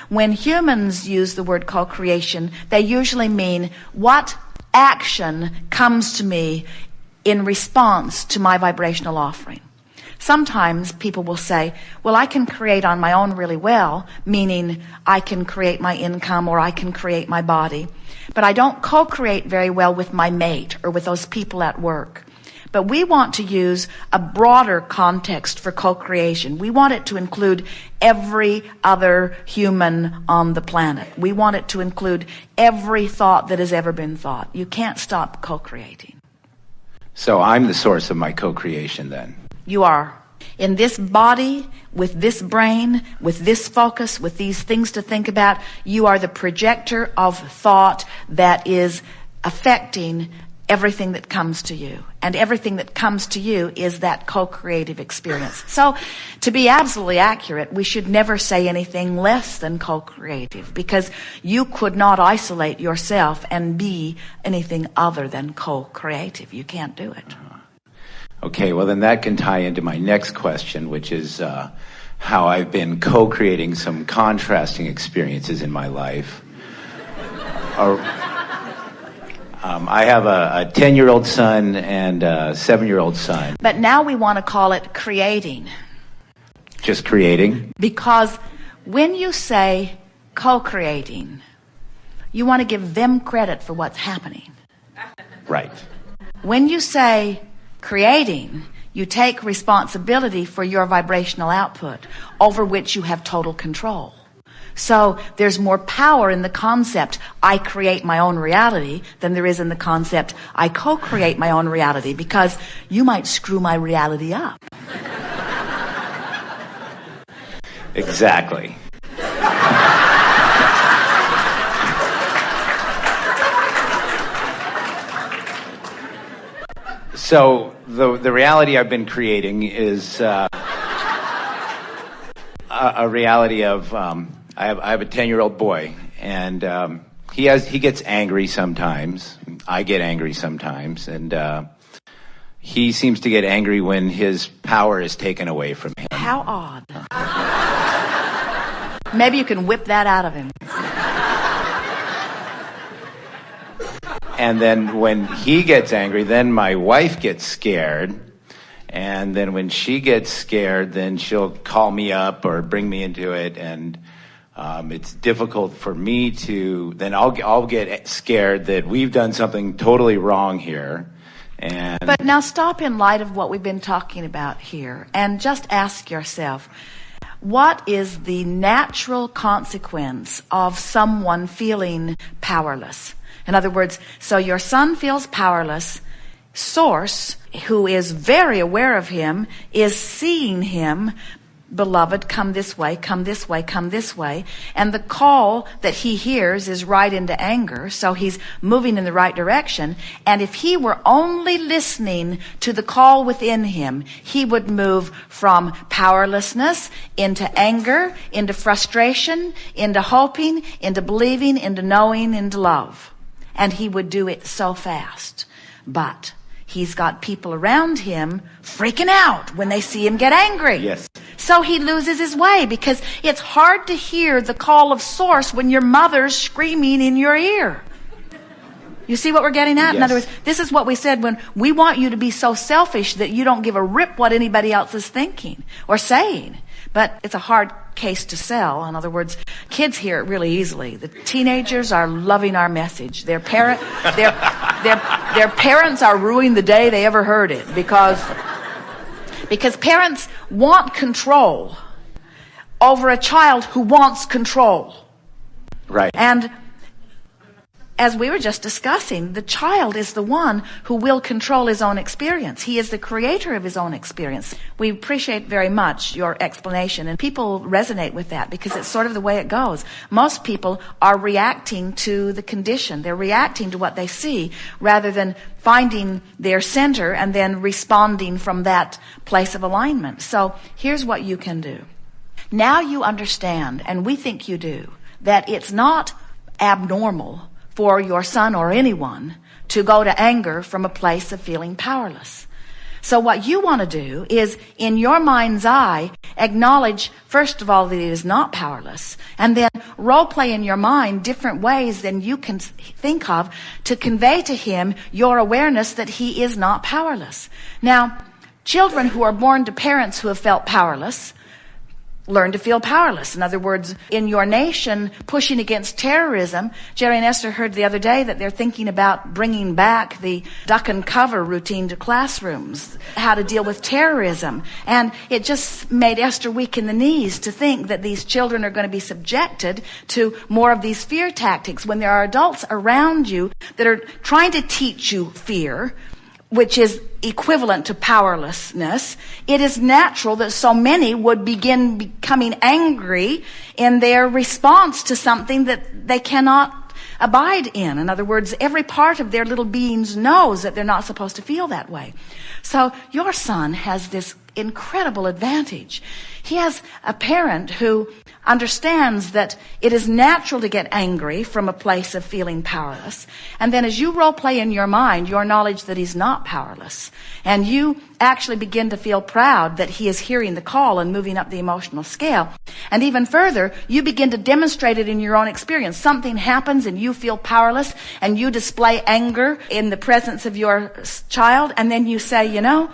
When humans use the word co-creation, they usually mean what action comes to me in response to my vibrational offering. Sometimes people will say, well, I can create on my own really well, meaning I can create my income or I can create my body. But I don't co-create very well with my mate or with those people at work. But we want to use a broader context for co-creation. We want it to include every other human on the planet. We want it to include every thought that has ever been thought. You can't stop co-creating. So I'm the source of my co-creation then? You are. In this body, with this brain, with this focus, with these things to think about, you are the projector of thought that is affecting everything that comes to you. And everything that comes to you is that co-creative experience. So, to be absolutely accurate, we should never say anything less than co-creative, because you could not isolate yourself and be anything other than co-creative. You can't do it. Okay, well then that can tie into my next question, which is how I've been co-creating some contrasting experiences in my life. I have a 10-year-old son and a 7-year-old son. But now we want to call it creating. Just creating? Because when you say co-creating, you want to give them credit for what's happening. Right. When you say creating, you take responsibility for your vibrational output, over which you have total control. So there's more power in the concept, I create my own reality, than there is in the concept, I co-create my own reality, because you might screw my reality up. Exactly. So the reality I've been creating is a reality of I have a 10-year-old boy, and he gets angry sometimes. I get angry sometimes, and he seems to get angry when his power is taken away from him. How odd. Maybe you can whip that out of him. And then when he gets angry, then my wife gets scared. And then when she gets scared, then she'll call me up or bring me into it. And it's difficult for me to, then I'll get scared that we've done something totally wrong here. But now stop in light of what we've been talking about here and just ask yourself, what is the natural consequence of someone feeling powerless? In other words, so your son feels powerless. Source, who is very aware of him, is seeing him, beloved, come this way, come this way, come this way. And the call that he hears is right into anger, so he's moving in the right direction. And if he were only listening to the call within him, he would move from powerlessness into anger, into frustration, into hoping, into believing, into knowing, into love. And he would do it so fast. But he's got people around him freaking out when they see him get angry. Yes. So he loses his way, because it's hard to hear the call of source when your mother's screaming in your ear. You see what we're getting at? Yes. In other words, this is what we said when we want you to be so selfish that you don't give a rip what anybody else is thinking or saying. But it's a hard case to sell. In other words, kids hear it really easily. The teenagers are loving our message. Their parents are ruining the day they ever heard it, because parents want control over a child who wants control. Right. And as we were just discussing, the child is the one who will control his own experience. He is the creator of his own experience. We appreciate very much your explanation, and people resonate with that because it's sort of the way it goes. Most people are reacting to the condition. They're reacting to what they see rather than finding their center and then responding from that place of alignment. So here's what you can do. Now you understand, and we think you do, that it's not abnormal for your son or anyone to go to anger from a place of feeling powerless. So what you want to do is, in your mind's eye, acknowledge, first of all, that he is not powerless, and then role play in your mind different ways than you can think of to convey to him your awareness that he is not powerless. Now, children who are born to parents who have felt powerless learn to feel powerless. In other words, in your nation pushing against terrorism, Jerry and Esther heard the other day that they're thinking about bringing back the duck and cover routine to classrooms, how to deal with terrorism. And it just made Esther weak in the knees to think that these children are going to be subjected to more of these fear tactics when there are adults around you that are trying to teach you fear, which is equivalent to powerlessness. It is natural that so many would begin becoming angry in their response to something that they cannot abide in. In other words, every part of their little beings knows that they're not supposed to feel that way. So your son has this incredible advantage. He has a parent who understands that it is natural to get angry from a place of feeling powerless. And then as you role play in your mind your knowledge that he's not powerless, and you actually begin to feel proud that he is hearing the call and moving up the emotional scale. And even further, you begin to demonstrate it in your own experience. Something happens and you feel powerless and you display anger in the presence of your child, and then you say, you know,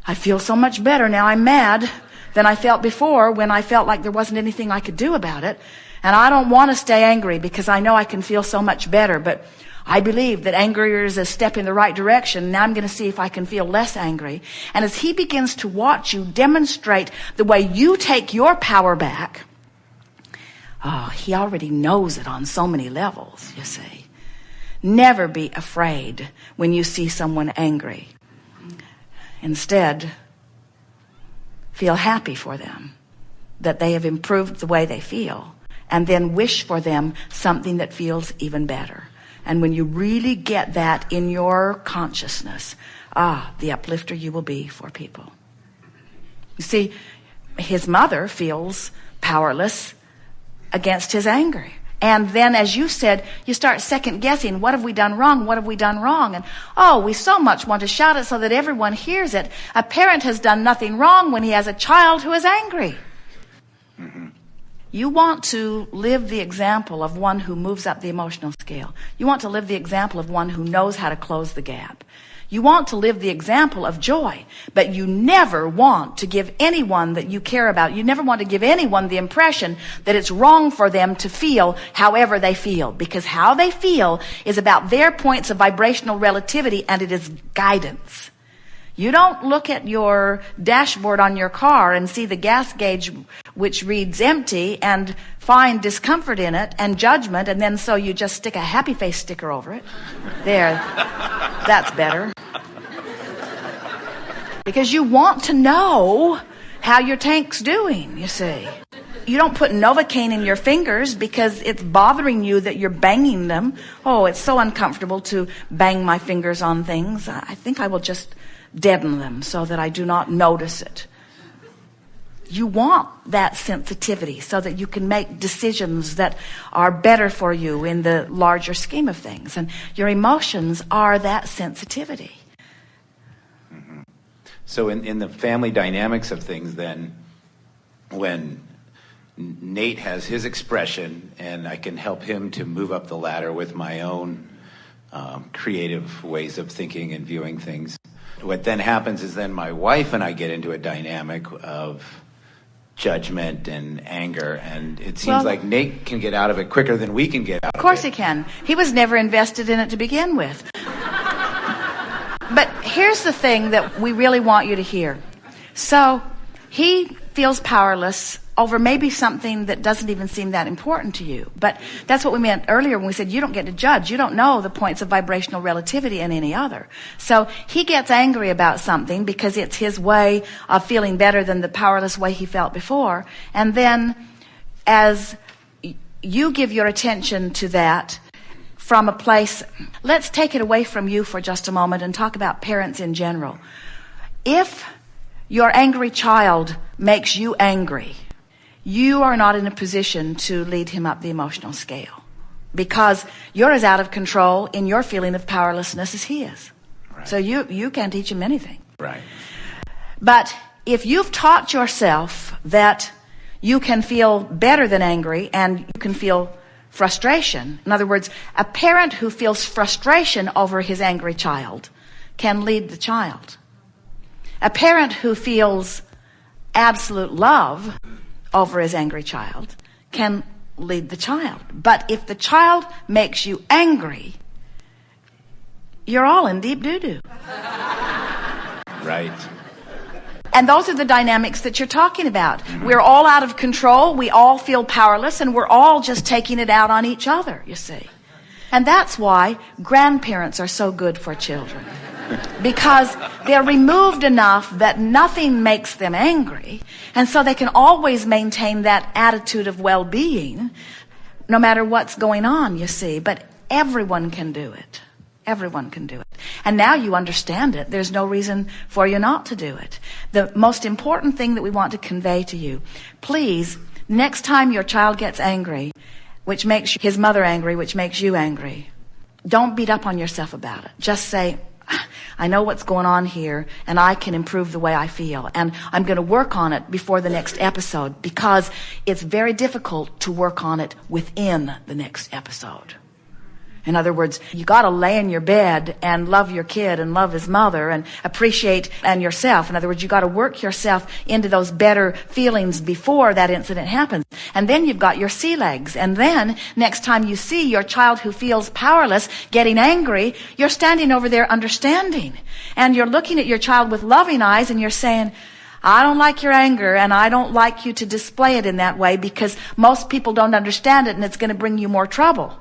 I feel so much better now I'm mad than I felt before when I felt like there wasn't anything I could do about it. And I don't want to stay angry because I know I can feel so much better. But I believe that anger is a step in the right direction. Now I'm going to see if I can feel less angry. And as he begins to watch you demonstrate the way you take your power back, oh, he already knows it on so many levels, you see. Never be afraid when you see someone angry. Instead, feel happy for them, that they have improved the way they feel, and then wish for them something that feels even better. And when you really get that in your consciousness, the uplifter you will be for people. You see, his mother feels powerless against his anger. And then, as you said, you start second guessing, what have we done wrong? What have we done wrong? And we so much want to shout it so that everyone hears it. A parent has done nothing wrong when he has a child who is angry. Mm-hmm. You want to live the example of one who moves up the emotional scale. You want to live the example of one who knows how to close the gap. You want to live the example of joy, but you never want to give anyone that you care about, you never want to give anyone the impression that it's wrong for them to feel however they feel, because how they feel is about their points of vibrational relativity, and it is guidance. You don't look at your dashboard on your car and see the gas gauge which reads empty and find discomfort in it and judgment, and then so you just stick a happy face sticker over it. There, that's better. Because you want to know how your tank's doing, you see. You don't put Novocaine in your fingers because it's bothering you that you're banging them. Oh, it's so uncomfortable to bang my fingers on things. I think I will just deaden them so that I do not notice it. You want that sensitivity so that you can make decisions that are better for you in the larger scheme of things. And your emotions are that sensitivity. Mm-hmm. So in the family dynamics of things then, when Nate has his expression and I can help him to move up the ladder with my own creative ways of thinking and viewing things, what then happens is then my wife and I get into a dynamic of judgment and anger, and it seems like Nate can get out of it quicker than we can get out of it. Of course he can. He was never invested in it to begin with. But here's the thing that we really want you to hear. So he feels powerless over maybe something that doesn't even seem that important to you. But that's what we meant earlier when we said you don't get to judge. You don't know the points of vibrational relativity in any other. So he gets angry about something because it's his way of feeling better than the powerless way he felt before. And then as you give your attention to that from a place, let's take it away from you for just a moment and talk about parents in general. If your angry child makes you angry, you are not in a position to lead him up the emotional scale because you're as out of control in your feeling of powerlessness as he is. Right. So you can't teach him anything. Right. But if you've taught yourself that you can feel better than angry and you can feel frustration, in other words, a parent who feels frustration over his angry child can lead the child. A parent who feels absolute love over his angry child can lead the child. But if the child makes you angry, you're all in deep doo-doo. Right. And those are the dynamics that you're talking about. We're all out of control, we all feel powerless, and we're all just taking it out on each other, you see. And that's why grandparents are so good for children. Because they're removed enough that nothing makes them angry, and so they can always maintain that attitude of well-being no matter what's going on, you see. But everyone can do it. Everyone can do it. And now you understand it. There's no reason for you not to do it. The most important thing that we want to convey to you, please, next time your child gets angry, which makes his mother angry, which makes you angry, don't beat up on yourself about it. Just say, I know what's going on here, and I can improve the way I feel, and I'm going to work on it before the next episode, because it's very difficult to work on it within the next episode. In other words, you got to lay in your bed and love your kid and love his mother and appreciate and yourself. In other words, you got to work yourself into those better feelings before that incident happens. And then you've got your sea legs. And then next time you see your child who feels powerless getting angry, you're standing over there understanding. And you're looking at your child with loving eyes and you're saying, I don't like your anger, and I don't like you to display it in that way because most people don't understand it and it's going to bring you more trouble.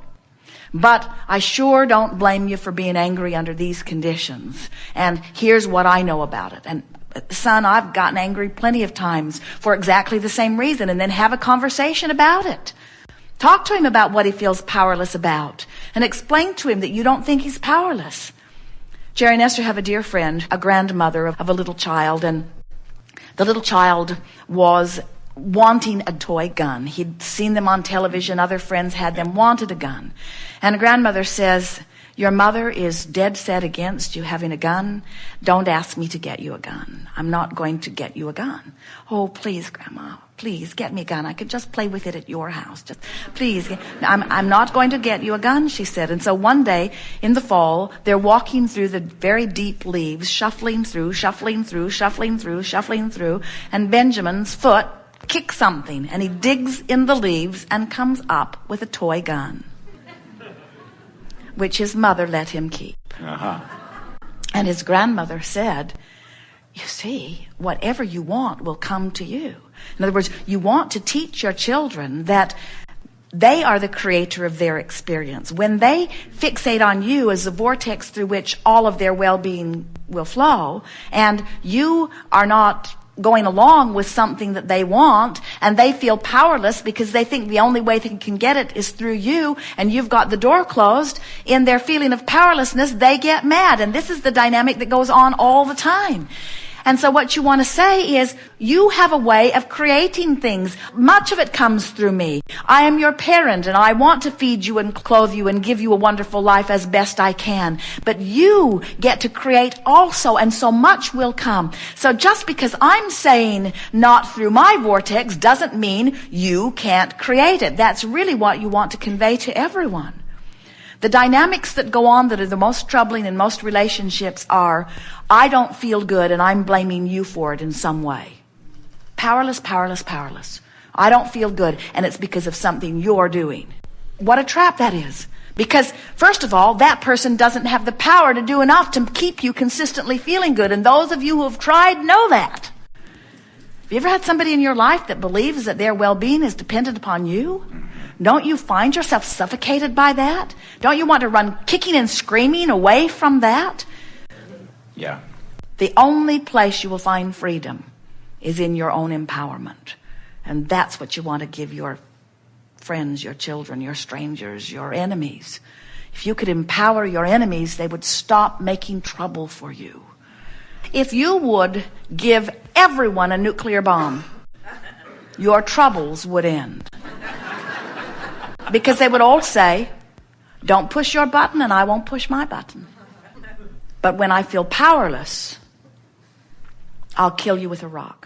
But I sure don't blame you for being angry under these conditions. And here's what I know about it. And son, I've gotten angry plenty of times for exactly the same reason. And then have a conversation about it. Talk to him about what he feels powerless about. And explain to him that you don't think he's powerless. Jerry and Esther have a dear friend, a grandmother of a little child. And the little child was wanting a toy gun. He'd seen them on television. Other friends had them, wanted a gun. And a grandmother says, your mother is dead set against you having a gun. Don't ask me to get you a gun. I'm not going to get you a gun. Oh, please, Grandma, please get me a gun. I could just play with it at your house. Just please. I'm not going to get you a gun, she said. And so one day in the fall, they're walking through the very deep leaves, shuffling through, and Benjamin's foot kicks something, and he digs in the leaves and comes up with a toy gun, which his mother let him keep. And his grandmother said, you see, whatever you want will come to you. In other words, you want to teach your children that they are the creator of their experience. When they fixate on you as the vortex through which all of their well-being will flow, and you are not going along with something that they want, and they feel powerless because they think the only way they can get it is through you, and you've got the door closed, in their feeling of powerlessness, they get mad. And this is the dynamic that goes on all the time. And so what you want to say is, you have a way of creating things. Much of it comes through me. I am your parent, and I want to feed you and clothe you and give you a wonderful life as best I can. But you get to create also, and so much will come. So just because I'm saying not through my vortex doesn't mean you can't create it. That's really what you want to convey to everyone. The dynamics that go on that are the most troubling in most relationships are, I don't feel good and I'm blaming you for it in some way. Powerless, powerless, powerless. I don't feel good and it's because of something you're doing. What a trap that is. Because, first of all, that person doesn't have the power to do enough to keep you consistently feeling good. And those of you who have tried know that. Have you ever had somebody in your life that believes that their well-being is dependent upon you? Don't you find yourself suffocated by that? Don't you want to run kicking and screaming away from that? Yeah. The only place you will find freedom is in your own empowerment. And that's what you want to give your friends, your children, your strangers, your enemies. If you could empower your enemies, they would stop making trouble for you. If you would give everyone a nuclear bomb, your troubles would end. Because they would all say, don't push your button and I won't push my button. But when I feel powerless, I'll kill you with a rock.